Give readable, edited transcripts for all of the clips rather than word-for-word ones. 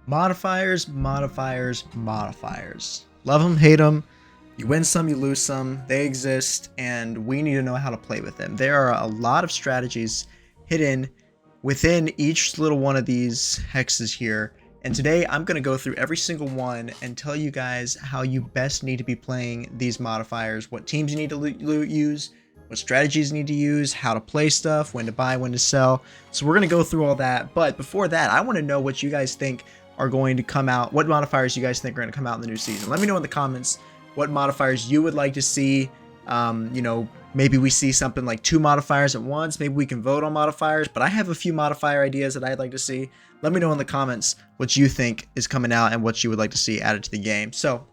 Modifiers, modifiers, modifiers. Love them, hate them. You win some, you lose some. They exist, and we need to know how to play with them. There are a lot of strategies hidden within each little one of these hexes here. And today I'm going to go through every single one and tell you guys how you best need to be playing these modifiers, what teams you need to use, what strategies you need to use, how to play stuff, when to buy, when to sell. So we're going to go through all that. But before that, I want to know what you guys think are going to come out, what modifiers you guys think are going to come out in the new season. Let me know in the comments what modifiers you would like to see. Maybe we see something like 2 modifiers at once. Maybe we can vote on modifiers, but I have a few modifier ideas that I'd like to see. Let me know in the comments what you think is coming out and what you would like to see added to the game. So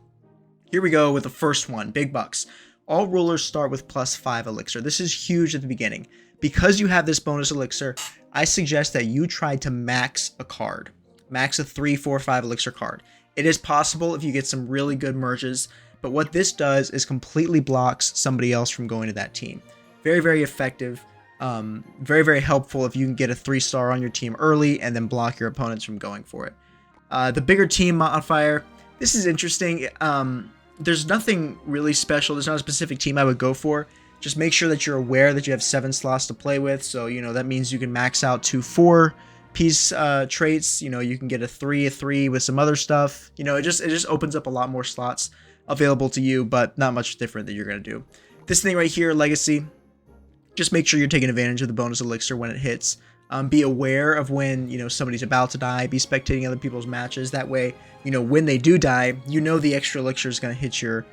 here we go with the first one, big bucks. All rulers start with +5 elixir. This is huge at the beginning. Because you have this bonus elixir, I suggest that you try to max a card. Max a 3, 4, 5 elixir card. It is possible if you get some really good merges, but what this does is completely blocks somebody else from going to that team. Very, very effective. Very, very helpful if you can get a 3-star on your team early and then block your opponents from going for it. The bigger team modifier. This is interesting. There's nothing really special. There's not a specific team I would go for. Just make sure that you're aware that you have 7 slots to play with. So, that means you can max out to 4 piece traits. You can get a 3 with some other stuff. It just opens up a lot more slots available to you, but not much different that you're going to do. This thing right here, legacy, just make sure you're taking advantage of the bonus elixir when it hits. Be aware of when somebody's about to die. Be spectating other people's matches. That way, when they do die, the extra elixir is going to hit your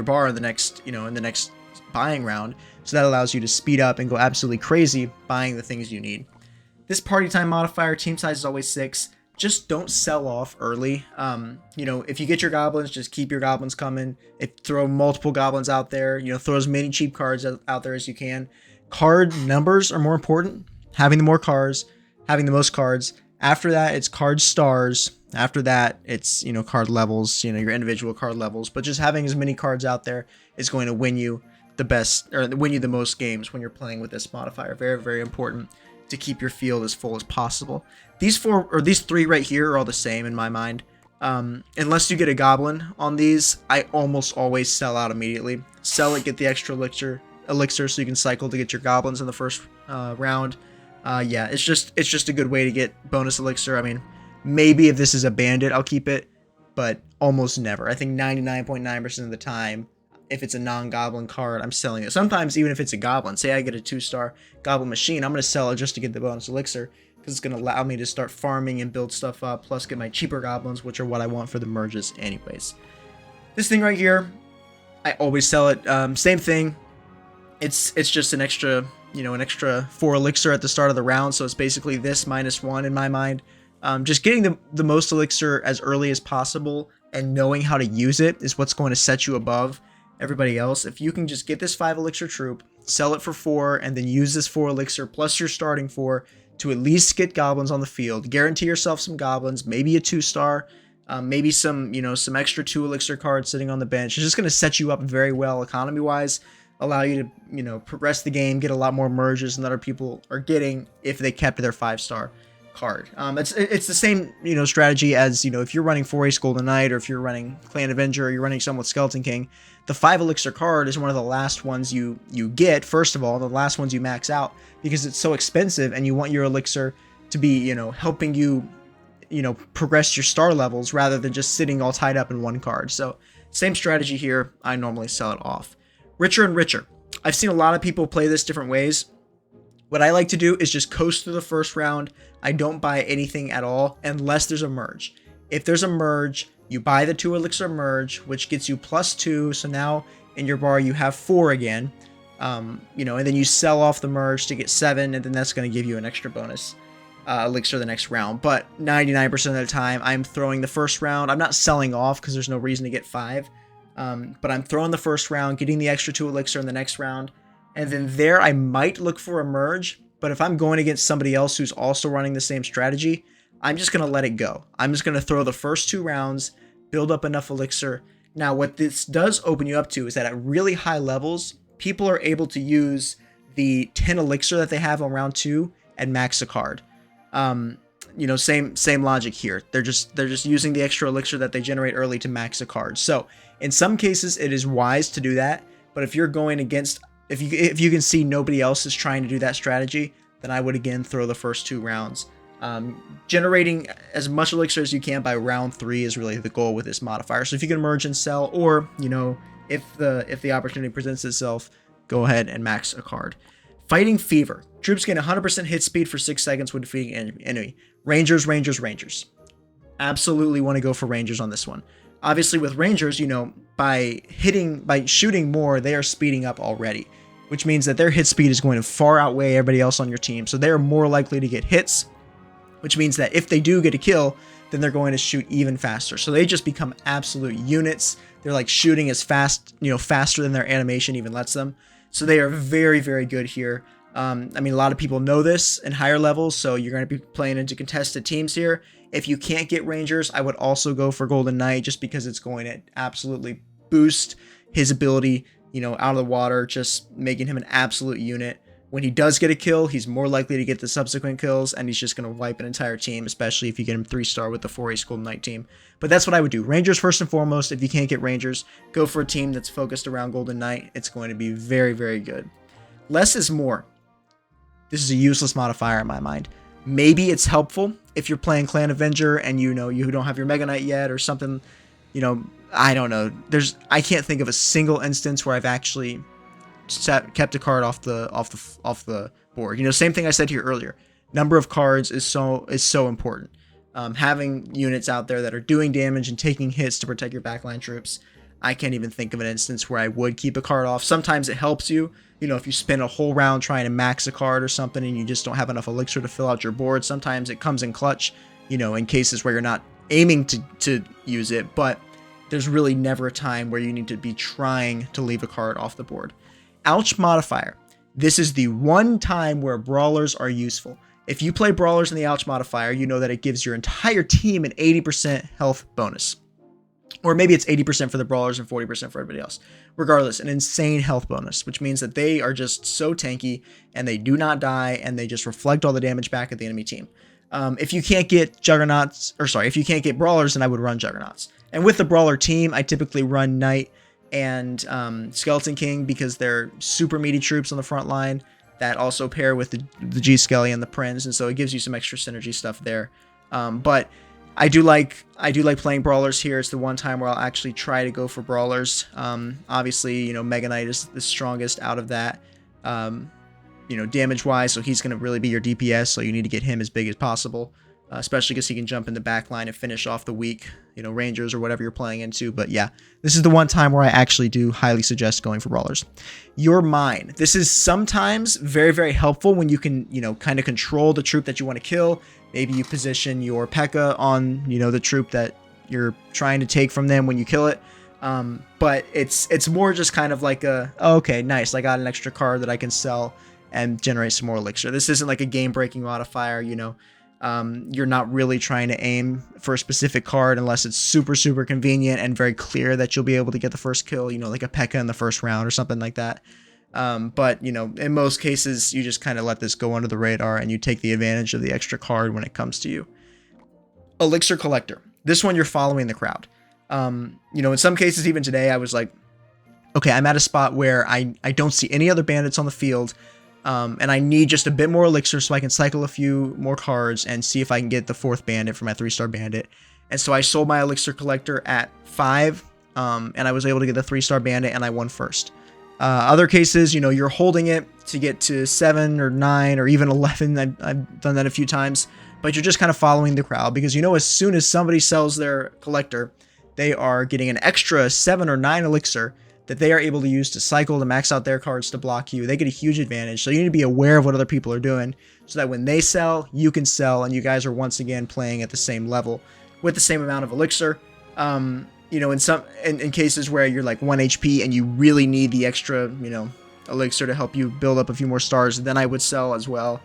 bar in the next buying round. So that allows you to speed up and go absolutely crazy buying the things you need. This party time modifier, team size is always 6. Just don't sell off early. If you get your goblins, just keep your goblins coming. Throw multiple goblins out there. Throw as many cheap cards out there as you can. Card numbers are more important. Having the more cards, having the most cards. After that, it's card stars. After that, it's card levels. Your individual card levels. But just having as many cards out there is going to win you the best, or win you the most games when you're playing with this modifier. Very, very important to keep your field as full as possible. These 3 right here are all the same in my mind. Unless you get a goblin on these, I almost always sell out immediately. Sell it, get the extra elixir so you can cycle to get your goblins in the first round. Yeah, it's just a good way to get bonus elixir. I mean, maybe if this is a bandit, I'll keep it, but almost never. I think 99.9% of the time, if it's a non-goblin card, I'm selling it. Sometimes even if it's a goblin, say I get a 2-star goblin machine, I'm going to sell it just to get the bonus elixir, because it's going to allow me to start farming and build stuff up, plus get my cheaper goblins, which are what I want for the merges anyways. This thing right here, I always sell it. Same thing. It's just an extra, an extra 4 elixir at the start of the round, so it's basically this -1 in my mind. Just getting the most elixir as early as possible and knowing how to use it is what's going to set you above everybody else. If you can just get this 5 elixir troop, sell it for 4, and then use this 4 elixir plus your starting 4 to at least get goblins on the field, guarantee yourself some goblins, maybe a 2-star, maybe some some extra 2 elixir cards sitting on the bench. It's just going to set you up very well economy wise, allow you to progress the game, get a lot more merges than other people are getting if they kept their 5-star card. It's the same strategy as if you're running 4-Ace Golden Knight, or if you're running Clan Avenger, or you're running someone with Skeleton King. The 5 elixir card is one of the last ones you get, first of all, the last ones you max out, because it's so expensive and you want your elixir to be helping you progress your star levels rather than just sitting all tied up in one card. So same strategy here. I normally sell it off. Richer and richer. I've seen a lot of people play this different ways. What I like to do is just coast through the first round. I don't buy anything at all unless there's a merge. If there's a merge, you buy the 2 elixir merge, which gets you +2. So now in your bar you have 4 again. And then you sell off the merge to get 7, and then that's going to give you an extra bonus elixir the next round. But 99% of the time, I'm throwing the first round. I'm not selling off because there's no reason to get 5. But I'm throwing the first round, getting the extra 2 elixir in the next round. And then there I might look for a merge, but if I'm going against somebody else who's also running the same strategy, I'm just going to let it go. I'm just going to throw the first 2 rounds, build up enough elixir. Now, what this does open you up to is that at really high levels, people are able to use the 10 elixir that they have on round 2 and max a card. you know, same logic here. They're just using the extra elixir that they generate early to max a card. So in some cases it is wise to do that, but if you're going against, if you can see nobody else is trying to do that strategy, then I would again throw the first 2 rounds. Generating as much elixir as you can by round 3 is really the goal with this modifier. So if you can merge and sell, or you know, if the opportunity presents itself, go ahead and max a card. Fighting Fever. Troops gain 100% hit speed for 6 seconds when defeating enemy. Rangers. Absolutely want to go for Rangers on this one. Obviously with Rangers, you know, by shooting more, they are speeding up already, which means that their hit speed is going to far outweigh everybody else on your team. So they are more likely to get hits, which means that if they do get a kill, then they're going to shoot even faster. So they just become absolute units. They're like shooting as fast, you know, faster than their animation even lets them. So they are very, very good here. I mean, a lot of people know this in higher levels, so you're going to be playing into contested teams here. If you can't get Rangers, I would also go for Golden Knight, just because it's going to absolutely boost his ability, you know, out of the water, just making him an absolute unit. When he does get a kill, he's more likely to get the subsequent kills, and he's just going to wipe an entire team, especially if you get him 3-star with the 4-ace Golden Knight team. But that's what I would do. Rangers first and foremost. If you can't get Rangers, go for a team that's focused around Golden Knight. It's going to be very, very good. Less is more. This is a useless modifier in my mind. Maybe it's helpful if you're playing Clan Avenger and you know you don't have your Mega Knight yet or something. You know, I don't know. I can't think of a single instance where I've actually kept a card off the board. You know, same thing I said here earlier. Number of cards is so important. Having units out there that are doing damage and taking hits to protect your backline troops. I can't even think of an instance where I would keep a card off. Sometimes it helps you. You know, if you spend a whole round trying to max a card or something and you just don't have enough elixir to fill out your board, sometimes it comes in clutch, you know, in cases where you're not aiming to use it, but there's really never a time where you need to be trying to leave a card off the board. Ouch modifier. This is the one time where brawlers are useful. If you play brawlers in the ouch modifier, you know that it gives your entire team an 80% health bonus. Or maybe it's 80% for the brawlers and 40% for everybody else. Regardless, an insane health bonus, which means that they are just so tanky and they do not die and they just reflect all the damage back at the enemy team. If you can't get if you can't get brawlers, then I would run juggernauts. And with the brawler team, I typically run Knight and Skeleton King because they're super meaty troops on the front line that also pair with the G Skelly and the Prince, and so it gives you some extra synergy stuff there. But I do like playing brawlers here. It's the one time where I'll actually try to go for brawlers. Obviously, you know, Mega Knight is the strongest out of that, you know, damage wise, so he's going to really be your DPS, so you need to get him as big as possible, especially because he can jump in the back line and finish off the weak, you know, Rangers or whatever you're playing into. But yeah, this is the one time where I actually do highly suggest going for brawlers. Your Mine. This is sometimes very, very helpful when you can, you know, kind of control the troop that you want to kill. Maybe you position your P.E.K.K.A. on, you know, the troop that you're trying to take from them when you kill it. But it's more just kind of like a, oh, okay, nice, I got an extra card that I can sell and generate some more elixir. This isn't like a game-breaking modifier, you know. You're not really trying to aim for a specific card unless it's super, super convenient and very clear that you'll be able to get the first kill, you know, like a P.E.K.K.A. in the first round or something like that. But, you know, in most cases, you just kind of let this go under the radar and you take the advantage of the extra card when it comes to you. Elixir Collector. This one, you're following the crowd. You know, in some cases, even today, I was like, okay, I'm at a spot where I don't see any other bandits on the field, and I need just a bit more elixir so I can cycle a few more cards and see if I can get the 4th bandit for my 3-star bandit. And so I sold my Elixir Collector at 5, and I was able to get the 3-star bandit, and I won first. Other cases, you know, you're holding it to get to 7 or 9 or even 11. I've done that a few times, but you're just kind of following the crowd because, you know, as soon as somebody sells their collector, they are getting an extra 7 or 9 elixir that they are able to use to cycle to max out their cards to block you. They get a huge advantage. So you need to be aware of what other people are doing so that when they sell, you can sell, and you guys are once again playing at the same level with the same amount of elixir. You know, in cases where you're like 1 HP and you really need the extra, you know, elixir to help you build up a few more stars, then I would sell as well.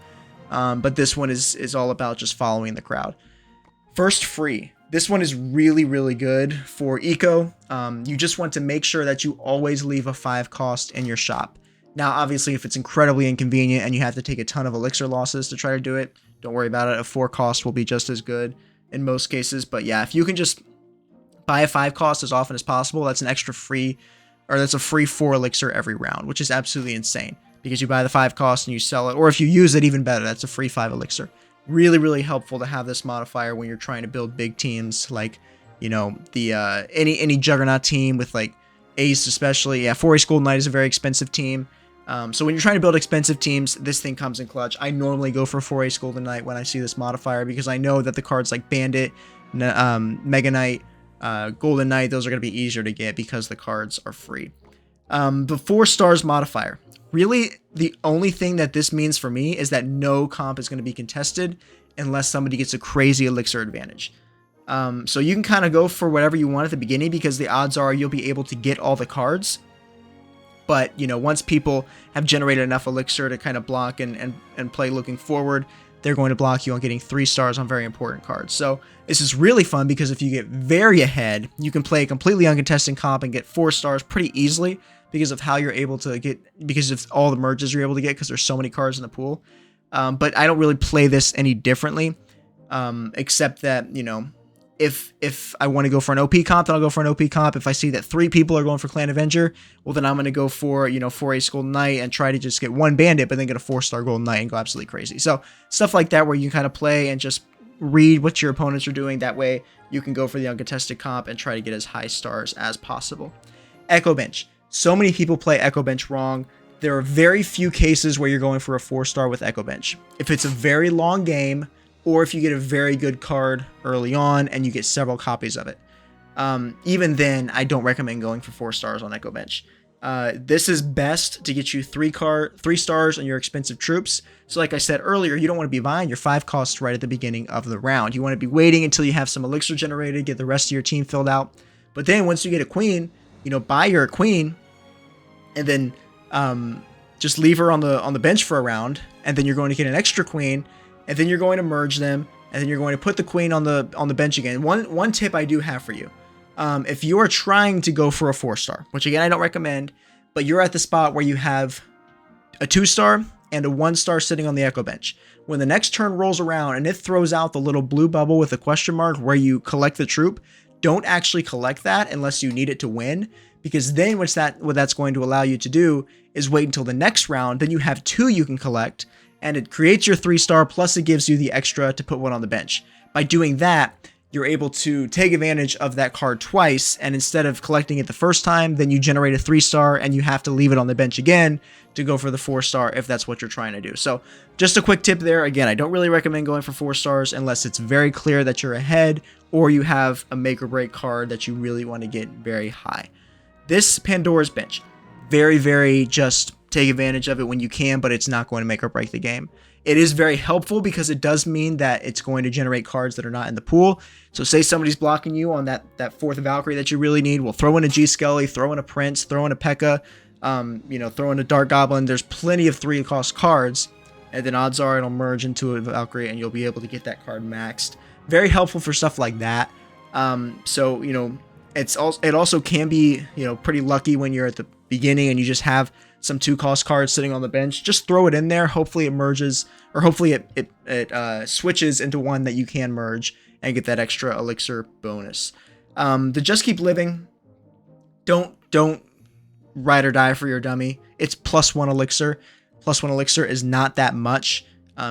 But this one is all about just following the crowd. First Free. This one is really, really good for eco. You just want to make sure that you always leave a 5 cost in your shop. Now, obviously, if it's incredibly inconvenient and you have to take a ton of elixir losses to try to do it, Don't worry about it. A 4 cost will be just as good in most cases. But yeah, if you can just buy a 5 cost as often as possible, that's an extra free, or that's a free 4 elixir every round, which is absolutely insane because you buy the 5 cost and you sell it, or if you use it, even better, that's a free 5 elixir. Really, really helpful to have this modifier when you're trying to build big teams, like, you know, the any juggernaut team with like Ace especially. Yeah, 4 Ace Golden Knight is a very expensive team. So when you're trying to build expensive teams, this thing comes in clutch. I normally go for 4 Ace Golden Knight when I see this modifier because I know that the cards like Bandit, Mega Knight, Golden Knight, those are going to be easier to get because the cards are free. The 4 stars modifier. Really, the only thing that this means for me is that no comp is going to be contested unless somebody gets a crazy elixir advantage. So you can kind of go for whatever you want at the beginning because the odds are you'll be able to get all the cards. But, you know, once people have generated enough elixir to kind of block and play looking forward, they're going to block you on getting 3 stars on very important cards. So this is really fun because if you get very ahead, you can play a completely uncontested comp and get 4 stars pretty easily because of how you're able to get, because of all the merges you're able to get because there's so many cards in the pool. But I don't really play this any differently, except that, you know, if I want to go for an OP comp, then I'll go for an OP comp. If I see that 3 people are going for Clan Avenger, well, then I'm going to go for, you know, 4 Ace Golden Knight and try to just get 1 Bandit, but then get a 4-star Golden Knight and go absolutely crazy. So stuff like that where you kind of play and just read what your opponents are doing. That way you can go for the uncontested comp and try to get as high stars as possible. Echo Bench. So many people play Echo Bench wrong. There are very few cases where you're going for a 4-star with Echo Bench. If it's a very long game, or if you get a very good card early on and you get several copies of it. Even then, I don't recommend going for 4 stars on Echo Bench. This is best to get you 3 stars on your expensive troops. So like I said earlier, you don't want to be buying your 5 costs right at the beginning of the round. You want to be waiting until you have some elixir generated, get the rest of your team filled out. But then once you get a queen, you know, buy your queen and then just leave her on the bench for a round, and then you're going to get an extra queen, and then you're going to merge them, and then you're going to put the queen on the bench again. One tip I do have for you. If you are trying to go for a 4-star, which again I don't recommend, but you're at the spot where you have a 2-star and a 1-star sitting on the Echo Bench. When the next turn rolls around and it throws out the little blue bubble with a question mark where you collect the troop, don't actually collect that unless you need it to win, because then what that's going to allow you to do is wait until the next round. Then you have 2 you can collect, and it creates your 3-star, plus it gives you the extra to put 1 on the bench. By doing that, you're able to take advantage of that card twice, and instead of collecting it the first time, then you generate a 3-star, and you have to leave it on the bench again to go for the 4-star if that's what you're trying to do. So just a quick tip there. Again, I don't really recommend going for 4 stars unless it's very clear that you're ahead, or you have a make or break card that you really want to get very high. This Pandora's Bench, very, very just take advantage of it when you can, but it's not going to make or break the game. It is very helpful because it does mean that it's going to generate cards that are not in the pool. So say somebody's blocking you on that 4th Valkyrie that you really need. Well, throw in a G Skelly, throw in a Prince, throw in a P.E.K.K.A., you know, throw in a Dark Goblin. There's plenty of 3-cost cards, and then odds are it'll merge into a Valkyrie and you'll be able to get that card maxed. Very helpful for stuff like that. So, you know, it also can be, you know, pretty lucky when you're at the beginning and you just have some 2-cost cards sitting on the bench. Just throw it in there. Hopefully it merges, or hopefully it switches into one that you can merge and get that extra elixir bonus. The Just Keep Living, don't ride or die for your dummy. It's +1 elixir. +1 elixir is not that much.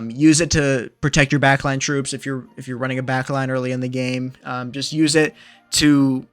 Use it to protect your backline troops if you're running a backline early in the game. Just use it to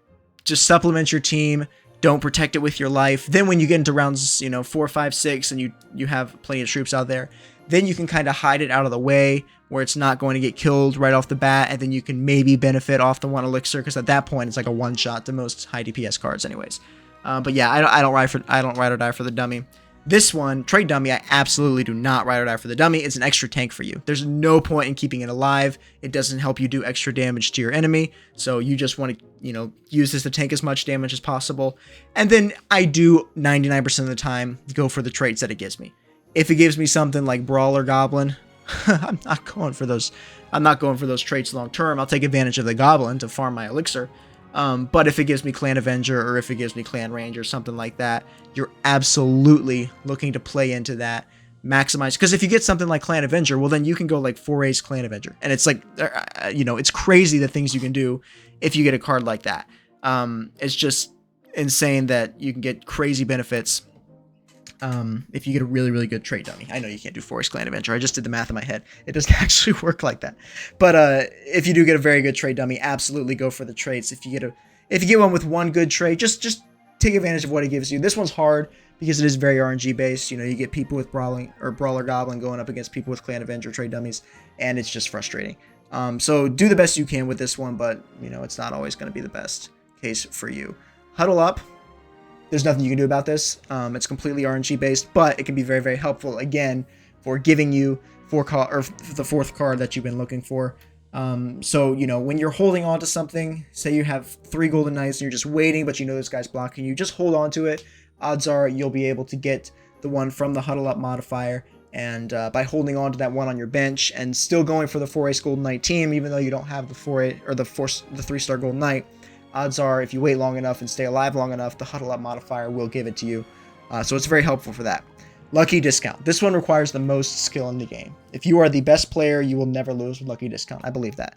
just supplement your team. Don't protect it with your life. Then when you get into rounds, you know, 4, 5, 6, and you have plenty of troops out there, then you can kind of hide it out of the way where it's not going to get killed right off the bat, and then you can maybe benefit off the 1 elixir, because at that point it's like a one-shot to most high DPS cards anyways. But yeah, I don't ride or die for the dummy. This one, Trade Dummy, I absolutely do not ride or die for the dummy. It's an extra tank for you. There's no point in keeping it alive. It doesn't help you do extra damage to your enemy. So you just want to, you know, use this to tank as much damage as possible. And then I do 99% of the time go for the traits that it gives me. If it gives me something like Brawler Goblin, I'm not going for those. I'm not going for those traits long term. I'll take advantage of the Goblin to farm my elixir. But if it gives me Clan Avenger, or if it gives me Clan Ranger, something like that, you're absolutely looking to play into that maximize, because if you get something like Clan Avenger, well then you can go like 4 Ace Clan Avenger, and it's like it's crazy the things you can do if you get a card like that. It's just insane that you can get crazy benefits if you get a really good trait dummy. I know you can't do 4 Ace Clan Avenger, I just did the math in my head, it doesn't actually work like that, but if you do get a very good trait dummy, absolutely go for the traits. If you get one with one good trait, just take advantage of what it gives you. This one's hard because it is very RNG based. You get people with Brawler Goblin going up against people with Clan Avenger trade dummies, and it's just frustrating. So do the best you can with this one, but it's not always going to be the best case for you. Huddle Up. There's nothing you can do about this. It's completely RNG based, but it can be very helpful again for giving you the 4th card that you've been looking for. So when you're holding on to something, say you have 3 Golden Knights and you're just waiting, but this guy's blocking you, just hold on to it. Odds are you'll be able to get the one from the Huddle Up modifier, and by holding on to that one on your bench and still going for the 4 Ace Golden Knight team, even though you don't have the 3-star Golden Knight, odds are if you wait long enough and stay alive long enough, the Huddle Up modifier will give it to you. So it's very helpful for that. Lucky Discount. This one requires the most skill in the game. If you are the best player, you will never lose with Lucky Discount. I believe that.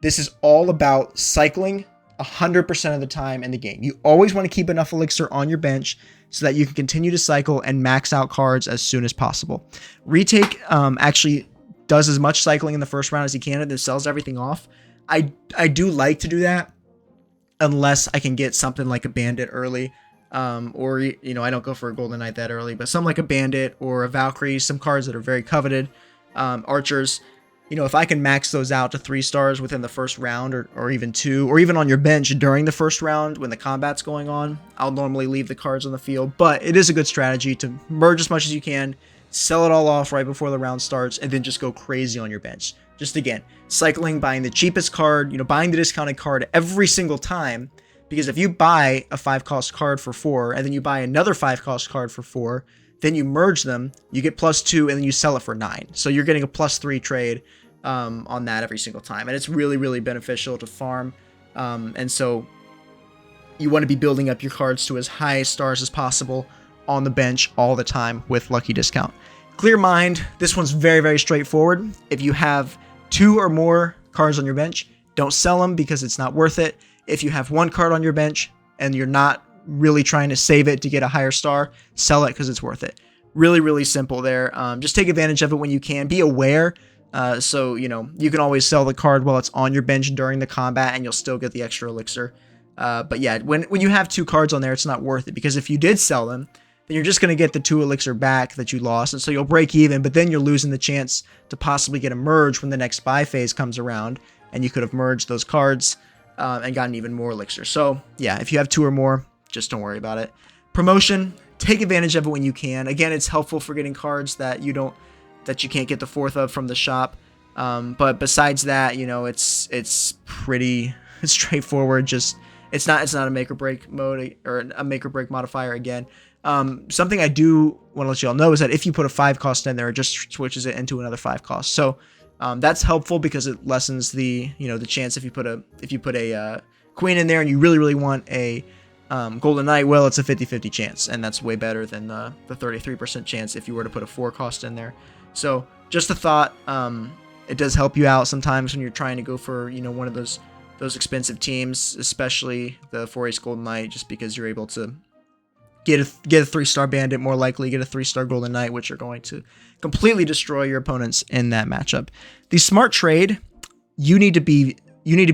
This is all about cycling 100% of the time in the game. You always want to keep enough Elixir on your bench so that you can continue to cycle and max out cards as soon as possible. Retake actually does as much cycling in the first round as he can, and then sells everything off. I do like to do that unless I can get something like a Bandit early, or I don't go for a Golden Knight that early, but something like a Bandit or a Valkyrie, some cards that are very coveted, archers. If I can max those out to 3 stars within the first round, or even 2, or even on your bench during the first round when the combat's going on, I'll normally leave the cards on the field. But it is a good strategy to merge as much as you can, sell it all off right before the round starts, and then just go crazy on your bench. Just again, cycling, buying the cheapest card, buying the discounted card every single time, because if you buy a 5-cost card for 4, and then you buy another 5-cost card for 4, then you merge them, you get +2, and then you sell it for 9. So you're getting a +3 trade on that every single time, and it's really beneficial to farm. And so you want to be building up your cards to as high stars as possible on the bench all the time with Lucky Discount. Clear Mind. This one's very straightforward. If you have 2 or more cards on your bench, don't sell them because it's not worth it. If you have 1 card on your bench and you're not really trying to save it to get a higher star, sell it because it's worth it. Really simple there. Just take advantage of it when you can. Be aware. So you can always sell the card while it's on your bench during the combat, and you'll still get the extra elixir. But yeah, when you have 2 cards on there, it's not worth it, because if you did sell them, then you're just going to get the 2 elixir back that you lost, and so you'll break even, but then you're losing the chance to possibly get a merge when the next buy phase comes around, and you could have merged those cards and gotten even more elixir. So yeah, if you have 2 or more, just don't worry about it. Promotion, take advantage of it when you can. Again, it's helpful for getting cards that you can't get the 4th of from the shop. But besides that, it's pretty straightforward. Just it's not a make or break mode or a make or break modifier again. Something I do want to let you all know is that if you put a 5-cost in there, it just switches it into another 5-cost. So that's helpful because it lessens the the chance if you put a queen in there and you really want a Golden Knight, well, it's a 50-50 chance, and that's way better than the 33% chance if you were to put a 4-cost in there. So just a thought. It does help you out sometimes when you're trying to go for one of those expensive teams, especially the 4 Ace Golden Knight, just because you're able to get a 3-star Bandit, more likely get a 3-star Golden Knight, which are going to completely destroy your opponents in that matchup. The smart trade, you need to be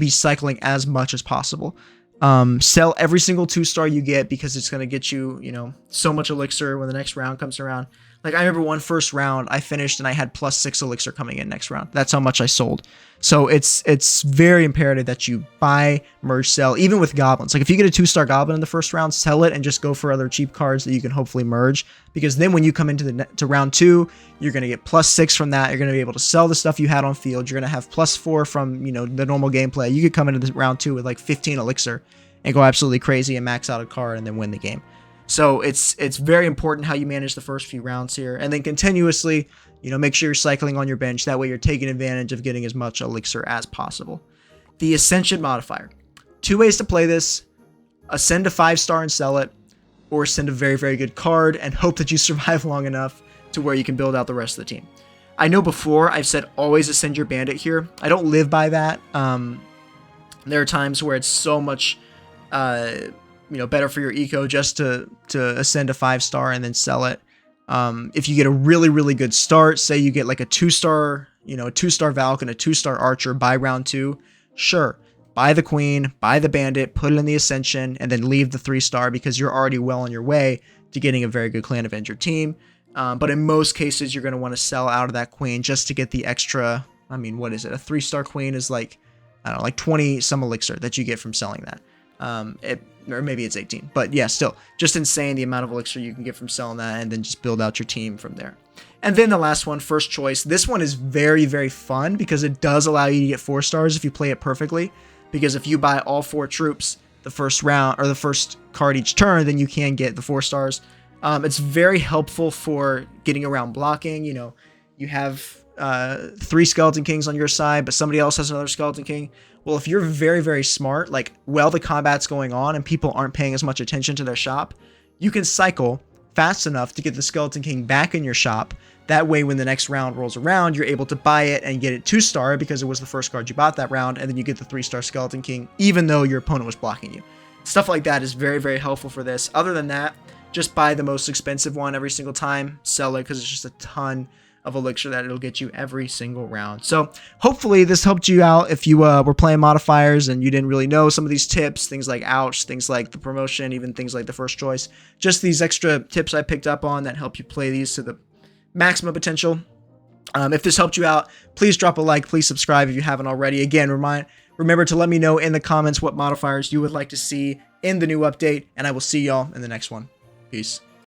cycling as much as possible. Sell every single 2-star you get, because it's going to get you so much elixir when the next round comes around. Like, I remember one first round I finished and I had +6 elixir coming in next round. That's how much I sold. So it's very imperative that you buy, merge, sell, even with goblins. Like, if you get a 2-star goblin in the first round, sell it and just go for other cheap cards that you can hopefully merge, because then when you come into to round 2, you're going to get +6 from that. You're going to be able to sell the stuff you had on field. You're going to have +4 from the normal gameplay. You could come into round 2 with like 15 elixir and go absolutely crazy and max out a card and then win the game. So it's very important how you manage the first few rounds here, and then continuously, make sure you're cycling on your bench. That way you're taking advantage of getting as much elixir as possible. The Ascension modifier. 2 ways to play this: ascend to 5-star and sell it, or send a very good card and hope that you survive long enough to where you can build out the rest of the team. I know before I've said always ascend your bandit here. I don't live by that. There are times where it's so much better for your eco just to ascend a 5-star and then sell it. If you get a really, really good start, say you get like a 2-star, a 2-star Valk and a 2-star Archer by round 2, sure, buy the Queen, buy the Bandit, put it in the Ascension, and then leave the 3-star because you're already well on your way to getting a very good Clan Avenger team. But in most cases, you're going to want to sell out of that Queen just to get the extra, what is it? A 3-star Queen is like, I don't know, like 20 some elixir that you get from selling that. Or maybe it's 18, but yeah, still just insane the amount of elixir you can get from selling that, and then just build out your team from there. And then the last one, first choice. This one is very, very fun because it does allow you to get 4 stars if you play it perfectly. Because if you buy all 4 troops the first round or the first card each turn, then you can get the 4 stars. It's very helpful for getting around blocking. You have 3 Skeleton Kings on your side, but somebody else has another Skeleton King. Well, if you're very, very smart, like while the combat's going on and people aren't paying as much attention to their shop, you can cycle fast enough to get the Skeleton King back in your shop. That way, when the next round rolls around, you're able to buy it and get it 2-star because it was the first card you bought that round, and then you get the 3-star Skeleton King, even though your opponent was blocking you. Stuff like that is very, very helpful for this. Other than that, just buy the most expensive one every single time, sell it because it's just a ton of elixir that it'll get you every single round. So hopefully this helped you out if you were playing modifiers and you didn't really know some of these tips, things like ouch, things like the promotion, even things like the first choice. Just these extra tips I picked up on that help you play these to the maximum potential. If this helped you out, please drop a like, please subscribe if you haven't already. Again, remember to let me know in the comments what modifiers you would like to see in the new update, and I will see y'all in the next one. Peace.